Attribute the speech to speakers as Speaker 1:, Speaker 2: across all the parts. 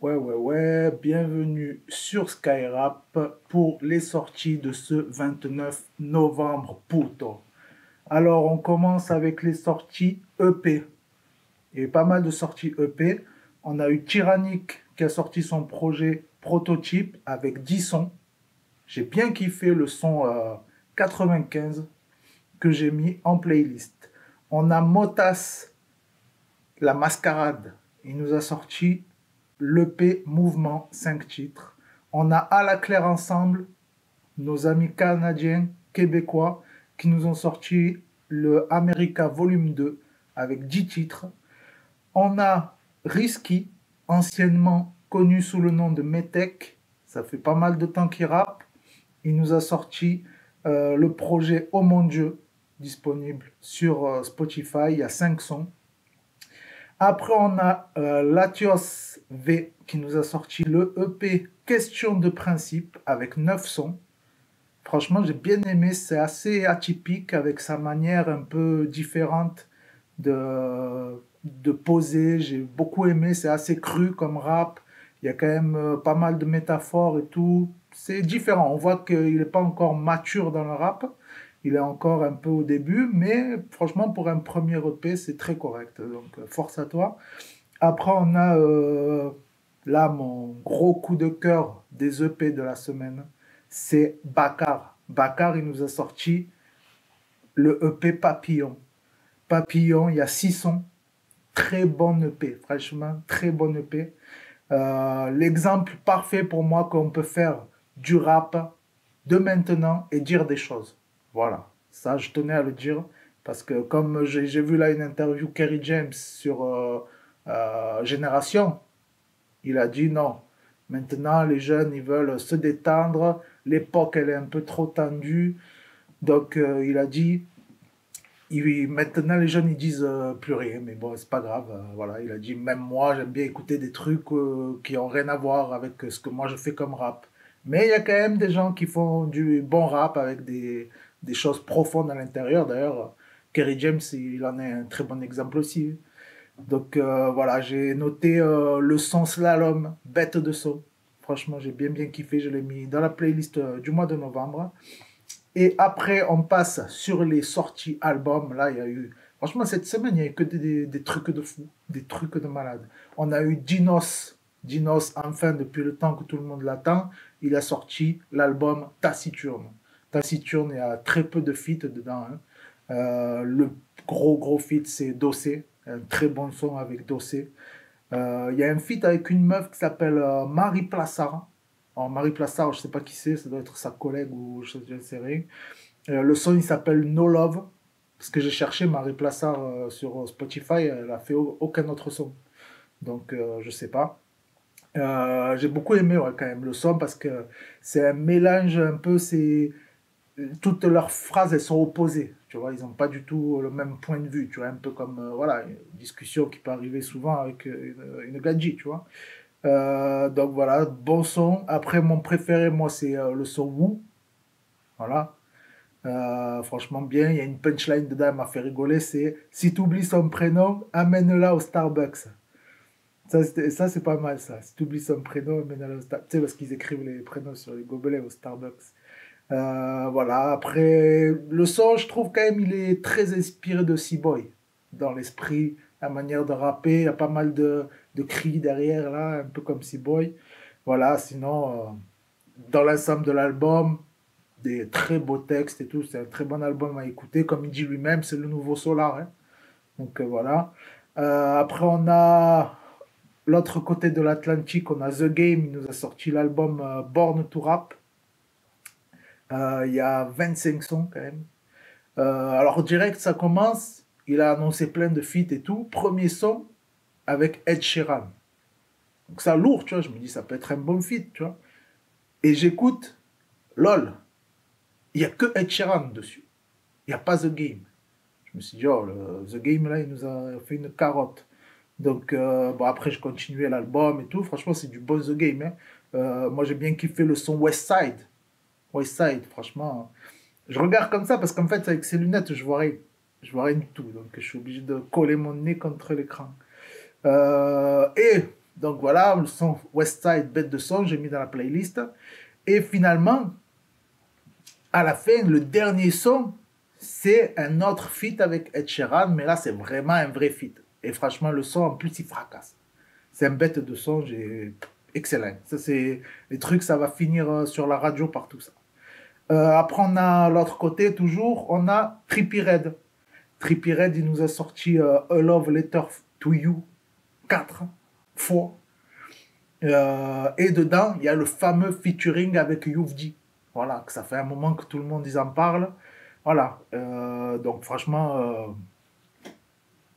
Speaker 1: Ouais, bienvenue sur Skyrap pour les sorties de ce 29 novembre, puto. Alors, on commence avec les sorties EP. Il y a eu pas mal de sorties EP. On a eu Tyrannic qui a sorti son projet Prototype avec 10 sons. J'ai bien kiffé le son 95 que j'ai mis en playlist. On a Motas, La Mascarade. Il nous a sorti l'EP Mouvement, 5 titres. On a À la Claire Ensemble, nos amis canadiens, québécois, qui nous ont sorti le America Volume 2 avec 10 titres. On a Risky, anciennement connu sous le nom de Metec. Ça fait pas mal de temps qu'il rappe. Il nous a sorti le projet Oh mon Dieu, disponible sur Spotify. Il y a 5 sons. Après, on a Latios V qui nous a sorti le EP Question de principe avec 9 sons. Franchement, j'ai bien aimé. C'est assez atypique avec sa manière un peu différente de poser. J'ai beaucoup aimé. C'est assez cru comme rap. Il y a quand même pas mal de métaphores et tout. C'est différent. On voit qu'il n'est pas encore mature dans le rap. Il est encore un peu au début, mais franchement, pour un premier EP, c'est très correct. Donc, force à toi. Après, on a là mon gros coup de cœur des EP de la semaine. C'est Bakar. Bakar, il nous a sorti le EP Papillon. Papillon, il y a 6 sons. Très bon EP, franchement, très bon EP. L'exemple parfait pour moi qu'on peut faire du rap de maintenant et dire des choses. Voilà, ça je tenais à le dire parce que comme j'ai vu là une interview Kerry James sur Génération, il a dit non, maintenant les jeunes ils veulent se détendre, l'époque elle est un peu trop tendue, donc il a dit maintenant les jeunes ils disent plus rien, mais bon c'est pas grave, voilà, il a dit même moi j'aime bien écouter des trucs qui ont rien à voir avec ce que moi je fais comme rap. Mais il y a quand même des gens qui font du bon rap avec des choses profondes à l'intérieur. D'ailleurs, Kerry James, il en est un très bon exemple aussi. Donc voilà, j'ai noté le son Slalom, bête de son. Franchement, j'ai bien kiffé, je l'ai mis dans la playlist du mois de novembre. Et après, on passe sur les sorties albums. Là, il y a eu. Franchement, cette semaine, il n'y a eu que des trucs de fou, des trucs de malade. On a eu Dinos. Dinos, enfin, depuis le temps que tout le monde l'attend, il a sorti l'album Taciturne. Taciturne, il y a très peu de feats dedans, hein. Le gros feat, c'est Dossé. Un très bon son avec Dossé. Il y a un feat avec une meuf qui s'appelle Marie Plassard. Alors, Marie Plassard, je ne sais pas qui c'est, ça doit être sa collègue ou je ne sais rien. Le son, il s'appelle No Love. Parce que j'ai cherché Marie Plassard sur Spotify, elle a fait aucun autre son. Donc, je sais pas. J'ai beaucoup aimé ouais, quand même le son parce que c'est un mélange un peu, c'est toutes leurs phrases elles sont opposées, tu vois, ils n'ont pas du tout le même point de vue, tu vois, un peu comme voilà une discussion qui peut arriver souvent avec une gadji, tu vois. Donc voilà, bon son. Après mon préféré moi c'est le son Woo, voilà. Franchement bien, il y a une punchline dedans, elle m'a fait rigoler, c'est si tu oublies son prénom, amène-la au Starbucks. Ça c'est pas mal ça. Si tu oublies son prénom, amène-la au Starbucks. Tu sais, parce qu'ils écrivent les prénoms sur les gobelets au Starbucks. Voilà, après, le son, je trouve quand même, il est très inspiré de C-Boy. Dans l'esprit, la manière de rapper, il y a pas mal de cris derrière, là, un peu comme C-Boy. Voilà, sinon, dans l'ensemble de l'album, des très beaux textes et tout, c'est un très bon album à écouter. Comme il dit lui-même, c'est le nouveau Solar, hein. Donc voilà. Après, on a l'autre côté de l'Atlantique, on a The Game, il nous a sorti l'album Born to Rap. Il y a 25 sons quand même. Alors direct, ça commence. Il a annoncé plein de feats et tout. Premier son avec Ed Sheeran. Donc ça lourd, tu vois. Je me dis, ça peut être un bon feat, tu vois. Et j'écoute, lol, il n'y a que Ed Sheeran dessus. Il n'y a pas The Game. Je me suis dit, oh, The Game là, il nous a fait une carotte. Donc, bon, après, je continuais l'album et tout. Franchement, c'est du bon The Game, hein. Moi, j'ai bien kiffé le son West Side. West Side, franchement. Je regarde comme ça parce qu'en fait, avec ces lunettes, je vois rien. Je vois rien du tout. Donc, je suis obligé de coller mon nez contre l'écran. Et Donc voilà, le son Westside, bête de son, j'ai mis dans la playlist. Et finalement, à la fin, le dernier son, c'est un autre feat avec Ed Sheeran, mais là, c'est vraiment un vrai feat. Et franchement, le son, en plus, il fracasse. C'est un bête de son, excellent. Ça, c'est les trucs, ça va finir sur la radio par tout ça. Après, on a l'autre côté, toujours, on a Trippie Redd. Trippie Redd, il nous a sorti A Love Letter to You 4 fois. Et dedans, il y a le fameux featuring avec Youf D. Voilà, que ça fait un moment que tout le monde en parle. Voilà, donc franchement,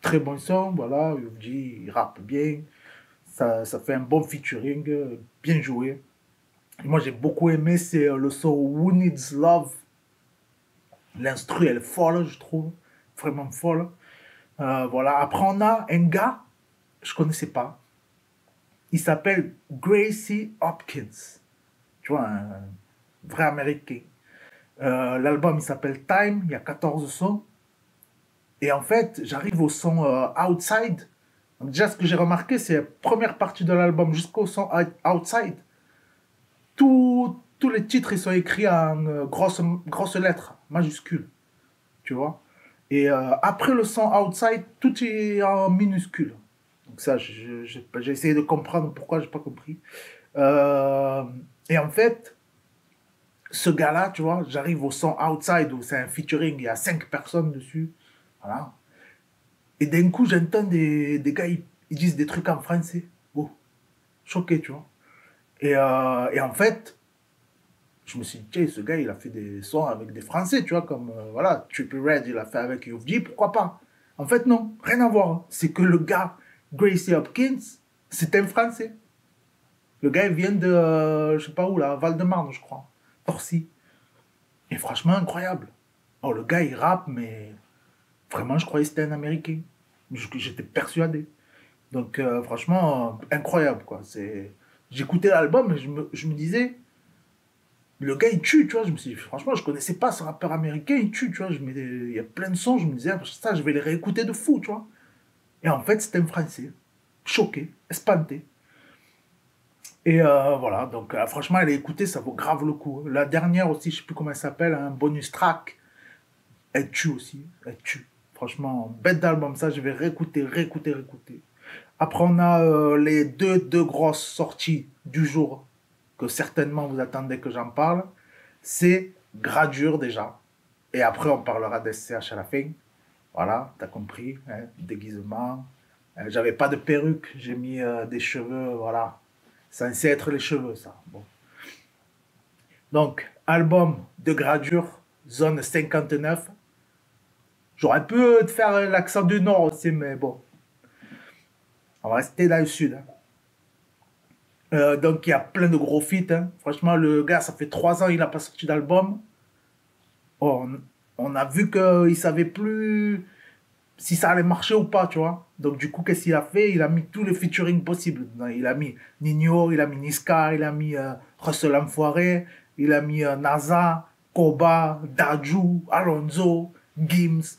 Speaker 1: très bon son. Voilà, Youf D, il rappe bien. Ça fait un bon featuring, bien joué. Et moi, j'ai beaucoup aimé, c'est le son Who Needs Love. L'instru, elle est folle, je trouve. Vraiment folle. Voilà, après, on a un gars, je connaissais pas. Il s'appelle Gracie Hopkins. Tu vois, un vrai américain. L'album, il s'appelle Time, il y a 14 sons. Et en fait, j'arrive au son Outside. Donc déjà, ce que j'ai remarqué, c'est la première partie de l'album jusqu'au son Outside. Tous les titres, ils sont écrits en grosses lettres, majuscules. Tu vois. Et après le son Outside, tout est en minuscule. Donc ça, j'ai essayé de comprendre pourquoi, j'ai pas compris. Euh, et en fait, ce gars-là, tu vois, j'arrive au son Outside où c'est un featuring, il y a 5 personnes dessus. Voilà. Et d'un coup, j'entends des gars, ils disent des trucs en français. Oh, choqué, tu vois. Et en fait, je me suis dit, tiens, ce gars, il a fait des sons avec des Français, tu vois, comme, voilà, Trippie Redd, il a fait avec Youf D, pourquoi pas? En fait, non, rien à voir. C'est que le gars, Gracie Hopkins, c'est un Français. Le gars, il vient de, je sais pas où, là, Val-de-Marne, je crois. Torcy. Et franchement, incroyable. Oh, le gars, il rappe, mais vraiment, je croyais que c'était un Américain. J'étais persuadé. Donc, franchement, incroyable, quoi. J'écoutais l'album et je me disais, le gars, il tue, tu vois. Je me suis dit, franchement, je connaissais pas ce rappeur américain, il tue, tu vois. Il y a plein de sons, je me disais, ah, ça, je vais les réécouter de fou, tu vois. Et en fait, c'était un Français. Choqué, espanté. Et voilà, donc franchement, elle est écoutée, ça vaut grave le coup. La dernière aussi, je sais plus comment elle s'appelle, un bonus track, elle tue aussi, elle tue. Franchement, bête d'album, ça, je vais réécouter, réécouter, réécouter. Après, on a les deux grosses sorties du jour que certainement vous attendez que j'en parle. C'est Gradure déjà. Et après, on parlera d'SCH à la fin. Voilà, t'as compris, hein, déguisement. J'avais pas de perruque, j'ai mis des cheveux, voilà. Censé être les cheveux, ça. Bon. Donc, album de Gradure, zone 59. J'aurais pu te faire l'accent du Nord aussi, mais bon, on va rester dans le Sud. Hein. Donc, il y a plein de gros feats. Hein. Franchement, le gars, ça fait 3 ans qu'il n'a pas sorti d'album. Oh, on a vu qu'il ne savait plus si ça allait marcher ou pas, tu vois. Donc, du coup, qu'est-ce qu'il a fait? Il a mis tous les featuring possibles. Il a mis Nino, il a mis Niska, il a mis Russell Enfoiré, il a mis NASA, Koba, Daju, Alonso, Gims.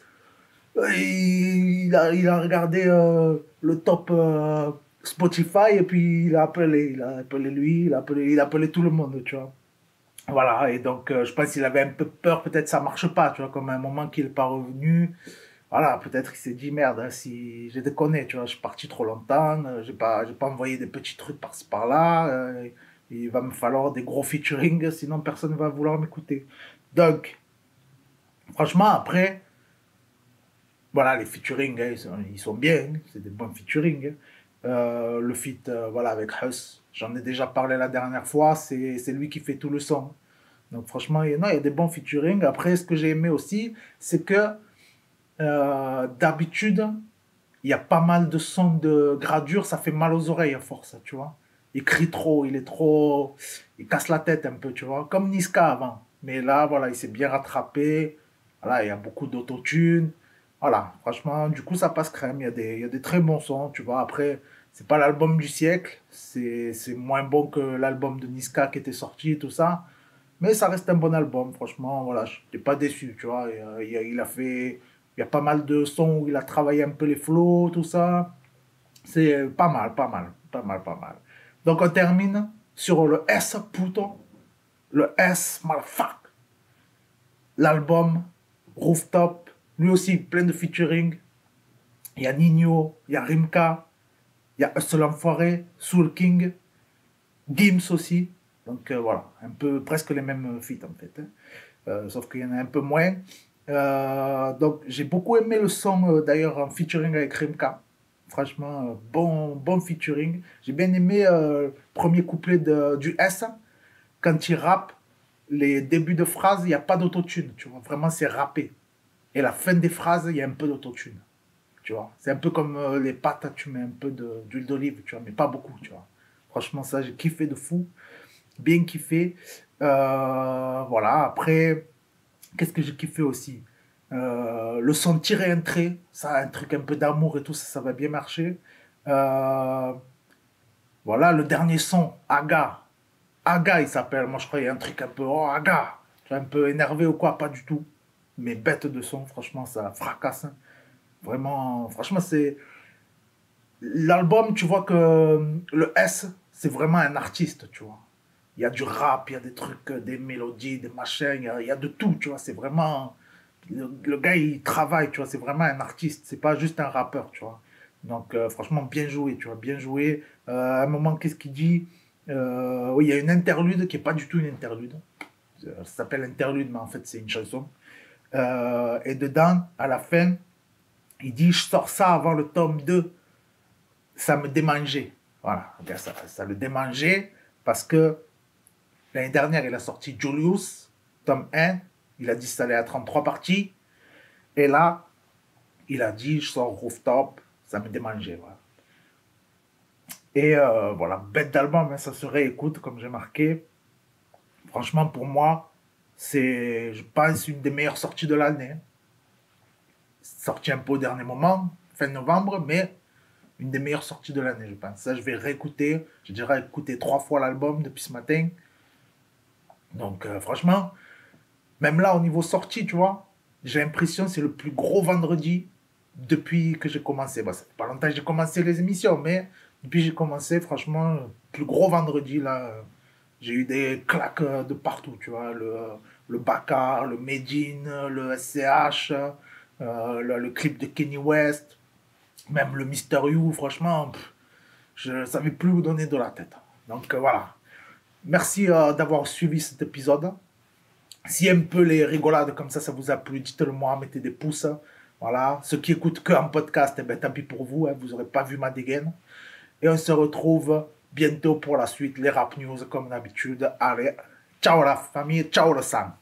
Speaker 1: Il a regardé le top Spotify et puis il a appelé lui, il a appelé tout le monde, tu vois. Voilà, et donc je pense qu'il avait un peu peur, peut-être ça marche pas, tu vois, comme à un moment qu'il n'est pas revenu. Voilà, peut-être qu'il s'est dit merde, hein, si je déconne, tu vois, je suis parti trop longtemps, j'ai pas envoyé des petits trucs par-ci par-là, il va me falloir des gros featuring, sinon personne ne va vouloir m'écouter. Donc, franchement, après, voilà, les featuring, hein, ils sont bien, hein, c'est des bons featuring. Hein. Le feat voilà, avec Huss, j'en ai déjà parlé la dernière fois, c'est lui qui fait tout le son. Donc franchement, non, il y a des bons featuring. Après, ce que j'ai aimé aussi, c'est que d'habitude, il y a pas mal de sons de gradure, ça fait mal aux oreilles à force, tu vois. Il crie trop, il est trop... Il casse la tête un peu, tu vois. Comme Niska avant. Mais là, voilà, il s'est bien rattrapé. Voilà, il y a beaucoup d'autotune. Voilà, franchement, du coup, ça passe crème. Il y a des très bons sons, tu vois. Après, c'est pas l'album du siècle. C'est moins bon que l'album de Niska qui était sorti, tout ça. Mais ça reste un bon album, franchement, voilà, je n'étais pas déçu, tu vois. Il a fait, il y a pas mal de sons où il a travaillé un peu les flows, tout ça. C'est pas mal, pas mal. Pas mal, pas mal. Donc on termine sur le S, puto. Le S, motherfuck. L'album, Rooftop. Lui aussi, plein de featuring. Il y a Nino, il y a Rimka, il y a Hustle Enfoiré, Soul King, Gims aussi. Donc voilà, un peu presque les mêmes feats en fait. Sauf qu'il y en a un peu moins. Donc j'ai beaucoup aimé le son d'ailleurs en featuring avec Rimka. Franchement, bon featuring. J'ai bien aimé le premier couplet du S. Quand il rappe, les débuts de phrases, il n'y a pas d'autotune. Tu vois, vraiment c'est rappé. Et la fin des phrases, il y a un peu d'autotune. Tu vois, c'est un peu comme les pâtes, tu mets un peu d'huile d'olive, tu vois, mais pas beaucoup, tu vois. Franchement, ça, j'ai kiffé de fou. Bien kiffé. Voilà, après, qu'est-ce que j'ai kiffé aussi? Le son tiré un trait, ça, un truc un peu d'amour et tout, ça va bien marcher. Euh, voilà, le dernier son, Aga. Aga, il s'appelle. Moi, je croyais un truc un peu, oh, Aga. Tu vois, un peu énervé ou quoi, pas du tout. Mais bête de son, franchement, ça fracasse, hein. Vraiment, franchement, c'est. L'album, tu vois que le S, c'est vraiment un artiste, tu vois. Il y a du rap, il y a des trucs, des mélodies, des machins, il y a de tout, tu vois. C'est vraiment. Le gars, il travaille, tu vois. C'est vraiment un artiste, c'est pas juste un rappeur, tu vois. Donc, franchement, bien joué, tu vois, bien joué. À un moment, qu'est-ce qu'il dit? Oui, il y a une interlude qui est pas du tout une interlude. Ça s'appelle interlude, mais en fait, c'est une chanson. Et dedans, à la fin, il dit: Je sors ça avant le tome 2. Ça me démangeait. Voilà, ça le démangeait parce que l'année dernière, il a sorti Julius, tome 1. Il a dit que ça allait être en 3 parties. Et là, il a dit: Je sors Rooftop. Ça me démangeait. Voilà. Et voilà, bête d'album, hein, ça se réécoute, comme j'ai marqué. Franchement, pour moi, c'est, je pense, une des meilleures sorties de l'année. Sorti un peu au dernier moment, fin novembre, mais une des meilleures sorties de l'année, je pense. Ça, je vais réécouter. J'ai déjà écouté 3 fois l'album depuis ce matin. Donc, franchement, même là, au niveau sortie, tu vois, j'ai l'impression que c'est le plus gros vendredi depuis que j'ai commencé. Bon, ça fait pas longtemps que j'ai commencé les émissions, mais depuis que j'ai commencé, franchement, le plus gros vendredi, là, j'ai eu des claques de partout, tu vois. Le Bakar, le Medine, le SCH, le clip de Kenny West, même le Mister You, franchement, je ne savais plus où donner de la tête. Donc voilà. Merci d'avoir suivi cet épisode. Si un peu les rigolades comme ça vous a plu, dites-le moi, mettez des pouces. Voilà. Ceux qui écoutent que en podcast, eh ben, tant pis pour vous, hein, vous n'aurez pas vu ma dégaine. Et on se retrouve bientôt pour la suite, les rap news comme d'habitude. Allez, ciao la famille, ciao le sang.